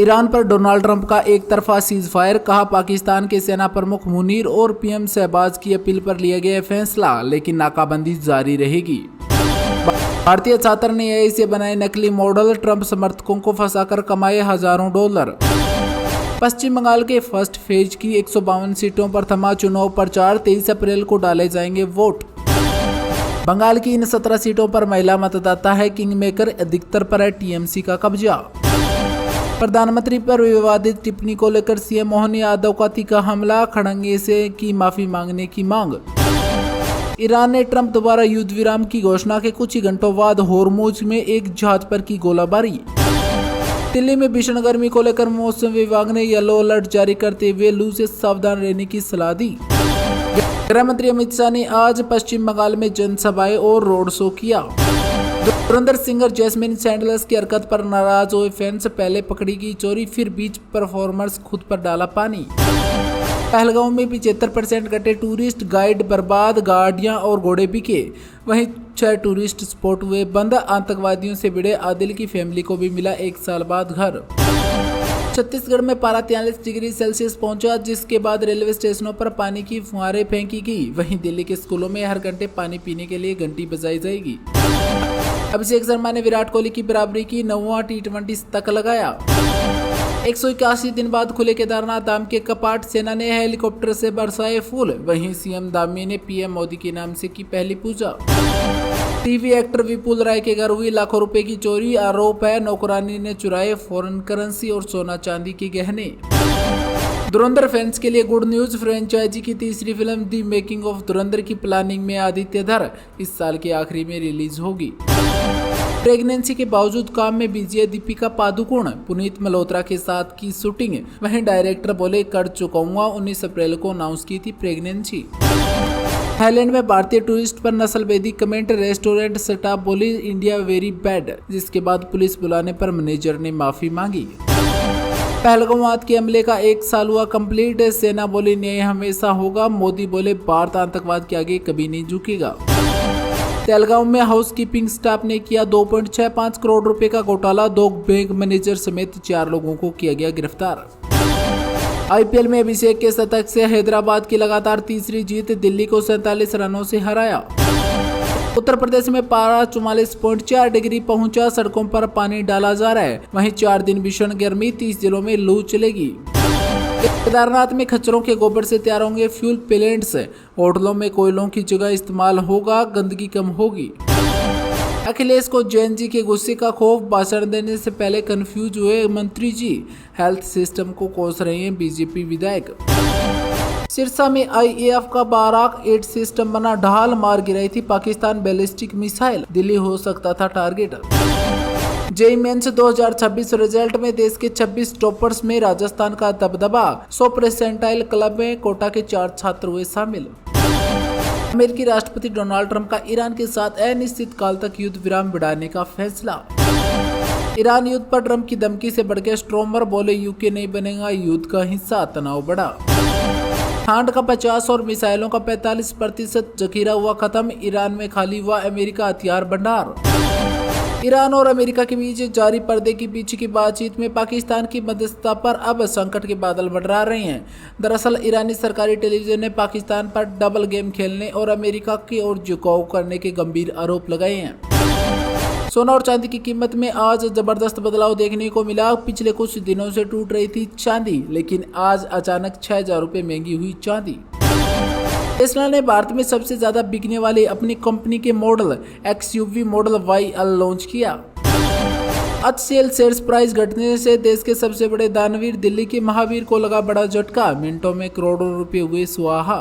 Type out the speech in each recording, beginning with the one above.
Iran पर Donald Trump का एक तरफा सीज फायर, कहा पाकिस्तान के सेना प्रमुख मुनीर और पीएम शहबाज की अपील पर लिया गया फैसला, लेकिन नाकाबंदी जारी रहेगी। भारतीय छात्र ने एआई से बनाए नकली मॉडल, ट्रंप समर्थकों को फंसाकर कमाए हजारों डॉलर। पश्चिम बंगाल के फर्स्ट फेज की 152 सीटों पर थमा चुनाव प्रचार, 23 अप्रैल को डाले जाएंगे वोट। बंगाल की इन 17 सीटों पर महिला मतदाता है किंग मेकर, अधिकतर पर है टीएमसी का कब्जा। प्रधानमंत्री पर विवादित टिप्पणी को लेकर सीएम मोहन यादव का तीखा हमला, खड़गे से की माफी मांगने की मांग। ईरान ने ट्रंप द्वारा युद्ध विराम की घोषणा के कुछ ही घंटों बाद होर्मुज में एक जहाज पर की गोलाबारी। दिल्ली में भीषण गर्मी को लेकर मौसम विभाग ने येलो अलर्ट जारी करते हुए लू से सावधान रहने की सलाह दी। गृह मंत्री अमित शाह ने आज पश्चिम बंगाल में जनसभाएं और रोड शो किया। धुरंधर सिंगर जैस्मिन सैंडलर्स की हरकत पर नाराज हुए फैंस, पहले पकड़ी गई चोरी, फिर बीच परफॉर्मर्स खुद पर डाला पानी। पहलगांव में 75% घटे टूरिस्ट, गाइड बर्बाद, गाड़ियां और घोड़े बिके। वहीं 6 टूरिस्ट स्पॉट हुए बंद। आतंकवादियों से भिड़े आदिल की फैमिली को भी मिला 1 साल बाद घर। छत्तीसगढ़ में पारा 43 डिग्री सेल्सियस पहुंचा, जिसके बाद रेलवे स्टेशनों पर पानी की फुहारें फेंकी गई। वहीं दिल्ली के स्कूलों में हर घंटे पानी पीने के लिए घंटी बजाई जाएगी। अभिषेक शर्मा ने विराट कोहली की बराबरी की, 9वां T20 तक लगाया। 181 दिन बाद खुले केदारनाथ धाम के कपाट, सेना ने हेलीकॉप्टर से बरसाए फूल। वहीं सीएम धामी ने पीएम मोदी के नाम से की पहली पूजा। टीवी एक्टर विपुल राय के घर हुई लाखों रुपए की चोरी, आरोप है नौकरानी ने चुराए फॉरेन करेंसी और सोना चांदी के गहने। धुरंधर फैंस के लिए गुड न्यूज, फ्रेंचाइजी की तीसरी फिल्म दी मेकिंग ऑफ धुरंधर की प्लानिंग में आदित्य धर इस साल के आखिरी में रिलीज होगी। प्रेगनेंसी के बावजूद काम में बिजी है दीपिका पादुकोण, पुनीत मल्होत्रा के साथ की शूटिंग। वहीं डायरेक्टर बोले कर चुकाऊंगा, 19 अप्रैल को अनाउंस की थी प्रेगनेंसी। थाईलैंड में भारतीय टूरिस्ट पर नस्लभेदी कमेंट, रेस्टोरेंट स्टाफ बोली इंडिया वेरी बैड, जिसके बाद पुलिस बुलाने पर मैनेजर ने माफी मांगी। पहलगाम के हमले का 1 साल हुआ कंप्लीट, सेना बोली न्याय हमेशा होगा, मोदी बोले भारत आतंकवाद के आगे कभी नहीं झुकेगा। तेलगांव में हाउसकीपिंग स्टाफ ने किया 2.65 करोड़ रुपए का घोटाला, 2 बैंक मैनेजर समेत 4 लोगों को किया गया गिरफ्तार। आईपीएल में अभिषेक के शतक से हैदराबाद की लगातार तीसरी जीत, दिल्ली को 47 रनों से हराया। उत्तर प्रदेश में पारा 44.4 डिग्री पहुंचा, सड़कों पर पानी डाला जा रहा है। वहीं 4 दिन भीषण गर्मी, 30 जिलों में लू चलेगी। केदारनाथ में खच्चरों के गोबर से तैयार होंगे फ्यूल प्लांट्स, होटलों में कोयलों की जगह इस्तेमाल होगा, गंदगी कम होगी। अखिलेश को जैन जी के गुस्से का खौफ, भाषण देने से पहले कंफ्यूज हुए मंत्री जी, हेल्थ सिस्टम को कोस रहे हैं बीजेपी विधायक। सिरसा में आईएएफ का बाराक 8 सिस्टम बना ढाल, मार गिराई थी पाकिस्तान बैलिस्टिक मिसाइल, दिल्ली हो सकता था टारगेट। जेईई मेंस 2026 रिजल्ट में देश के 26 टॉपर्स में राजस्थान का दबदबा, 100 परसेंटाइल क्लब में कोटा के 4 छात्र हुए शामिल। अमेरिकी राष्ट्रपति डोनाल्ड ट्रंप का ईरान के साथ अनिश्चित काल तक युद्ध विराम बढ़ाने का फैसला। ईरान युद्ध पर ट्रंप की धमकी से बढ़ गए स्ट्रोमर, बोले यूके नहीं बनेगा युद्ध का हिस्सा, तनाव बढ़ा। खांड का 50 और मिसाइलों का 45% जखीरा हुआ खत्म, ईरान में खाली हुआ अमेरिका हथियार भंडार। ईरान और अमेरिका के बीच जारी पर्दे के पीछे की बातचीत में पाकिस्तान की मध्यस्थता पर अब संकट के बादल मंडरा रहे हैं। दरअसल ईरानी सरकारी टेलीविजन ने पाकिस्तान पर डबल गेम खेलने और अमेरिका की ओर झुकाव करने के गंभीर आरोप लगाए हैं। सोना और चांदी की कीमत में आज जबरदस्त बदलाव देखने को मिला। पिछले कुछ दिनों से टूट रही थी चांदी, लेकिन आज अचानक 6000 रुपये महंगी हुई चांदी। टेस्ला ने भारत में सबसे ज्यादा बिकने वाली अपनी कंपनी के model XUV model YL launch किया। आज शेयर प्राइस घटने से देश के सबसे बड़े दानवीर दिल्ली के महावीर को लगा बड़ा झटका, मिनटों में करोड़ों रुपए हुए स्वाहा।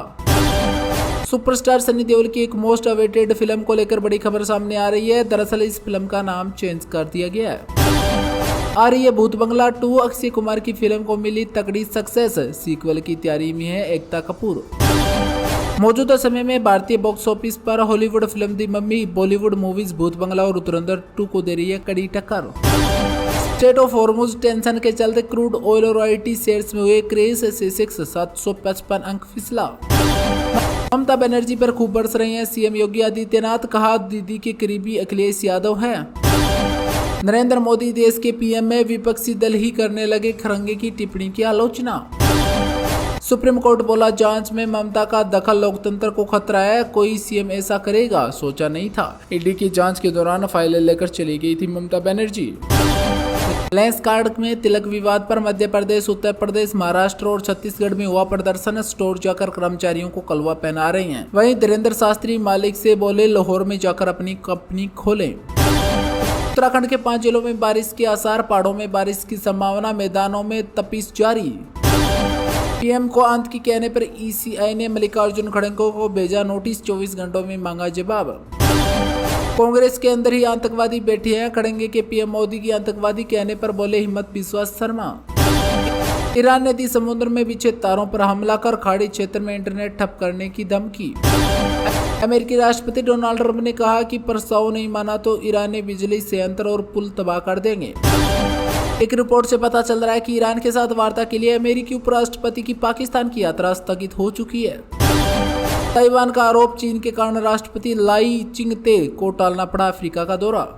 सुपरस्टार सनी देओल की एक मोस्ट अवेटेड फिल्म को लेकर बड़ी खबर सामने आ रही है। दरअसल इस फिल्म का नाम चेंज कर दिया गया है। आ रही है भूत बंगला 2, अक्षय कुमार की फिल्म को मिली तगड़ी सक्सेस, सीक्वल की तैयारी में है एकता कपूर। मौजूदा समय में भारतीय बॉक्स ऑफिस पर हॉलीवुड फिल्म दी मम्मी, बॉलीवुड मूवीज भूत बंगला और धुरंधर 2 को दे रही है कड़ी टक्कर। स्टेट ऑफ हॉर्मुज टेंशन के चलते क्रूड ऑयल रॉयल्टी शेयर्स में हुए क्रेज, सेंसेक्स 755 अंक फिसला। ममता बनर्जी पर खूब बरस रहे हैं सीएम योगी आदित्यनाथ, कहा दीदी के करीबी अखिलेश यादव है। नरेंद्र मोदी देश के पीएम में विपक्षी दल ही करने लगे खरंगे की टिप्पणी की आलोचना। सुप्रीम कोर्ट बोला, जांच में ममता का दखल लोकतंत्र को खतरा है, कोई सीएम ऐसा करेगा सोचा नहीं था। ईडी की जांच के दौरान फाइलें लेकर चली गई थी ममता बनर्जी। लेंस कार्ड में तिलक विवाद पर मध्य प्रदेश, उत्तर प्रदेश, महाराष्ट्र और छत्तीसगढ़ में हुआ प्रदर्शन। स्टोर जाकर कर्मचारियों को कलवा पहना रहे हैं। वहीं धीरेन्द्र शास्त्री मालिक से बोले, लाहौर में जाकर अपनी कंपनी खोलें। उत्तराखंड के 5 जिलों में बारिश के आसार, पहाड़ों में बारिश की संभावना, मैदानों में तपिश जारी। पीएम को अंत की कहने पर ईसीआई ने मल्लिकार्जुन खड़गे को भेजा नोटिस, 24 घंटों में मांगा जवाब। कांग्रेस के अंदर ही आतंकवादी बैठे हैं, खड़गे के पीएम मोदी की आतंकवादी कहने पर बोले हिम्मत बिस्वा शर्मा। ईरान ने दी समुद्र में बिछे तारों पर हमला कर खाड़ी क्षेत्र में इंटरनेट ठप करने की धमकी। अमेरिकी राष्ट्रपति डोनाल्ड ट्रंप ने कहा कि प्रस्ताव नहीं माना तो ईरानी बिजली संयंत्र और पुल तबाह कर देंगे। एक रिपोर्ट से पता चल रहा है कि ईरान के साथ वार्ता के लिए अमेरिकी उपराष्ट्रपति की पाकिस्तान की यात्रा स्थगित हो चुकी है। ताइवान का आरोप, चीन के कारण राष्ट्रपति लाई चिंगते को टालना पड़ा अफ्रीका का दौरा।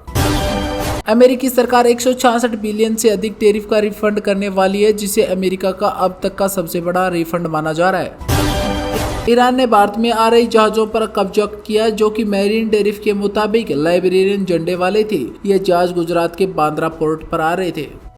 अमेरिकी सरकार 166 बिलियन से अधिक टैरिफ का रिफंड करने वाली है, जिसे अमेरिका का अब तक का सबसे बड़ा रिफंड माना जा रहा है। ईरान ने भारत में आ रही जहाजों पर कब्जा किया, जो कि मैरीन टैरिफ के मुताबिक लाइब्रेरियन झंडे वाले थे। ये जहाज गुजरात के बांद्रा पोर्ट पर आ रहे थे।